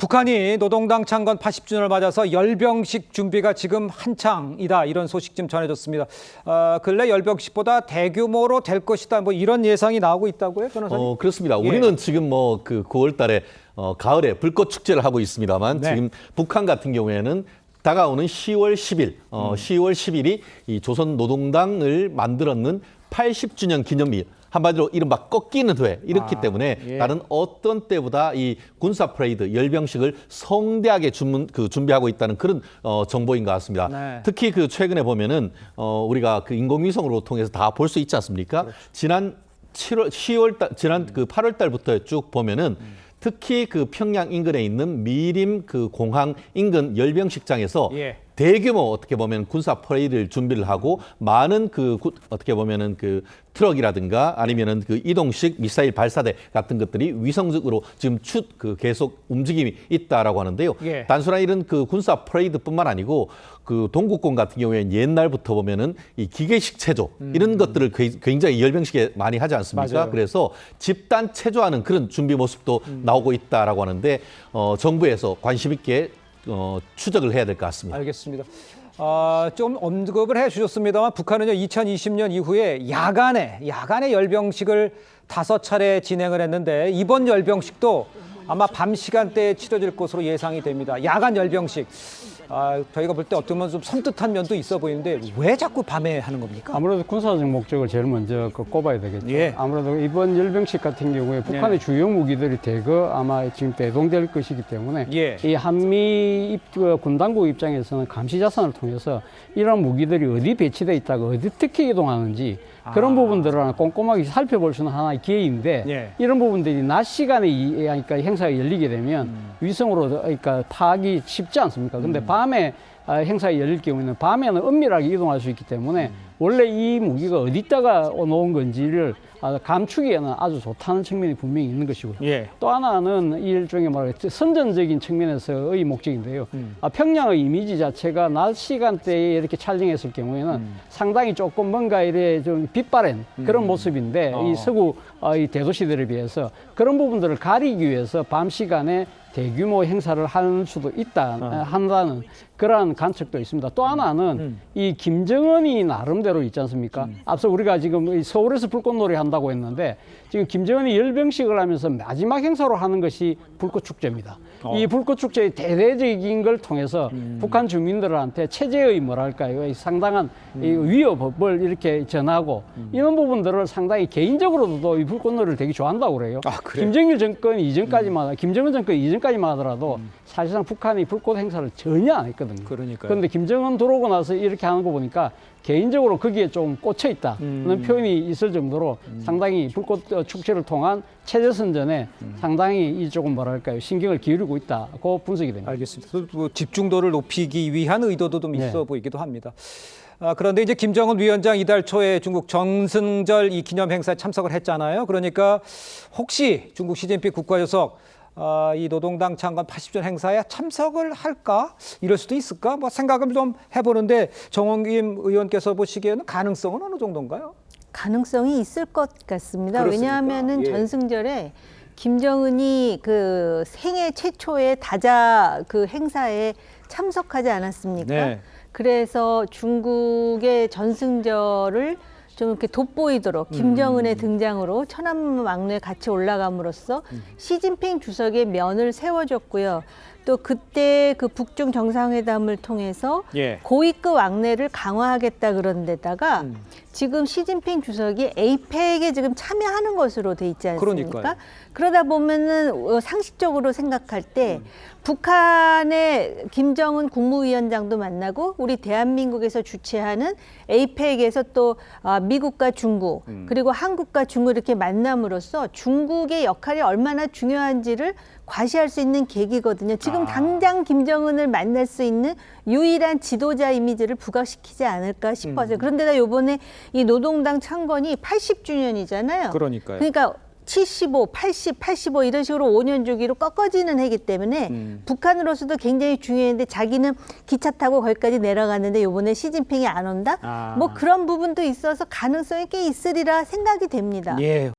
북한이 노동당 창건 80주년을 맞아서 열병식 준비가 지금 한창이다, 이런 소식 좀 전해졌습니다. 근래 열병식보다 대규모로 될 것이다, 뭐 이런 예상이 나오고 있다고요, 변호사님? 그렇습니다. 예. 우리는 지금 그 9월 달에 가을에 불꽃 축제를 하고 있습니다만 네. 지금 북한 같은 경우에는 다가오는 10월 10일, 10월 10일이 이 조선 노동당을 만들었는 80주년 기념일, 한마디로 이른바 꺾이는 회, 이렇기 때문에 예. 다른 어떤 때보다 이 군사 퍼레이드, 열병식을 성대하게 준비하고 있다는 그런 정보인 것 같습니다. 네. 특히 그 최근에 보면은 우리가 그 인공위성으로 통해서 다 볼 수 있지 않습니까? 그렇죠. 지난 10월 달, 지난 그 8월 달부터 쭉 보면은 특히 그 평양 인근에 있는 미림 그 공항 인근 열병식장에서 예. 대규모 어떻게 보면 군사 퍼레이드를 준비를 하고 많은 어떻게 보면은 그 트럭이라든가 아니면은 그 이동식 미사일 발사대 같은 것들이 위성적으로 지금 계속 움직임이 있다라고 하는데요. 예. 단순한 이런 그 군사 퍼레이드뿐만 아니고 그 동국권 같은 경우에는 옛날부터 보면은 이 기계식 체조 이런 것들을 굉장히 열병식에 많이 하지 않습니까? 맞아요. 그래서 집단 체조하는 그런 준비 모습도 나오고 있다라고 하는데 정부에서 관심 있게 추적을 해야 될 것 같습니다. 알겠습니다. 좀 언급을 해주셨습니다만 북한은요, 2020년 이후에 야간에 열병식을 5차례 진행을 했는데 이번 열병식도 아마 밤 시간대에 치러질 것으로 예상이 됩니다. 야간 열병식. 저희가 볼 때 어쩌면 좀 섬뜩한 면도 있어 보이는데 왜 자꾸 밤에 하는 겁니까? 아무래도 군사적 목적을 제일 먼저 꼽아야 되겠죠. 예. 아무래도 이번 열병식 같은 경우에 북한의 주요 무기들이 대거 아마 지금 대동될 것이기 때문에 예. 이 한미 군당국 입장에서는 감시 자산을 통해서 이런 무기들이 어디 배치돼 있다가 어디 특히 이동하는지 그런 부분들을 꼼꼼하게 살펴볼 수는 하나의 기회인데 예. 이런 부분들이 낮 시간에 그러니까 행사가 열리게 되면 위성으로 그러니까 파악이 쉽지 않습니까? 근데 밤에 행사가 열릴 경우에는 밤에는 은밀하게 이동할 수 있기 때문에 원래 이 무기가 어디다가 놓은 건지를 감추기에는 아주 좋다는 측면이 분명히 있는 것이고요. 예. 또 하나는 일종의 선전적인 측면에서의 목적인데요. 평양의 이미지 자체가 낮 시간대에 이렇게 촬영했을 경우에는 상당히 조금 뭔가 이래 좀 빛바랜 그런 모습인데 이 서구 이 대도시들에 비해서 그런 부분들을 가리기 위해서 밤 시간에 대규모 행사를 할 수도 한다는 그러한 관측도 있습니다. 또 하나는 이 김정은이 나름대로 있지 않습니까? 앞서 우리가 지금 서울에서 불꽃놀이 한다고 했는데 지금 김정은이 열병식을 하면서 마지막 행사로 하는 것이 불꽃축제입니다. 이 불꽃축제의 대대적인 걸 통해서 북한 주민들한테 체제의 뭐랄까요, 상당한 이 위협을 이렇게 전하고 이런 부분들을 상당히 개인적으로도 이 불꽃놀이를 되게 좋아한다고 그래요. 그래요? 김정일 정권 이전까지만 김정은 정권 이전까지만 하더라도 사실상 북한이 불꽃 행사를 전혀 안 했거든요. 그러니까요. 그런데 김정은 들어오고 나서 이렇게 하는 거 보니까 개인적으로 거기에 좀 꽂혀 있다는 표현이 있을 정도로 상당히 불꽃 축제를 통한 체제 선전에 상당히 이 조금 뭐랄까요, 신경을 기울이고 있다고 분석이 됩니다. 알겠습니다. 뭐 집중도를 높이기 위한 의도도 좀 있어 보이기도 합니다. 그런데 이제 김정은 위원장 이달 초에 중국 정승절 이 기념 행사에 참석을 했잖아요. 그러니까 혹시 중국 시진핑 국가주석 이 노동당 창건 80주년 행사에 참석을 할까? 이럴 수도 있을까? 뭐 생각을 좀 해보는데 정홍김 의원께서 보시기에는 가능성은 어느 정도인가요? 가능성이 있을 것 같습니다. 그렇습니까? 왜냐하면은 예. 전승절에 김정은이 그 생애 최초의 다자 그 행사에 참석하지 않았습니까? 네. 그래서 중국의 전승절을 좀 이렇게 돋보이도록 김정은의 등장으로 천안왕로에 같이 올라감으로써 시진핑 주석의 면을 세워줬고요. 또 그때 그 북중 정상회담을 통해서 예. 고위급 왕래를 강화하겠다 그런 데다가 지금 시진핑 주석이 에이펙에 지금 참여하는 것으로 돼 있지 않습니까? 그러니까요. 그러다 보면은 상식적으로 생각할 때 북한의 김정은 국무위원장도 만나고 우리 대한민국에서 주최하는 에이펙에서 또 미국과 중국 그리고 한국과 중국 이렇게 만남으로써 중국의 역할이 얼마나 중요한지를 과시할 수 있는 계기거든요. 지금 당장 김정은을 만날 수 있는 유일한 지도자 이미지를 부각시키지 않을까 싶어서 그런데다 요번에 이 노동당 창건이 80주년이잖아요. 그러니까요. 그러니까 75, 80, 85 이런 식으로 5년 주기로 꺾어지는 해기 때문에 북한으로서도 굉장히 중요한데 자기는 기차 타고 거기까지 내려갔는데 이번에 시진핑이 안 온다? 뭐 그런 부분도 있어서 가능성이 꽤 있으리라 생각이 됩니다. 예.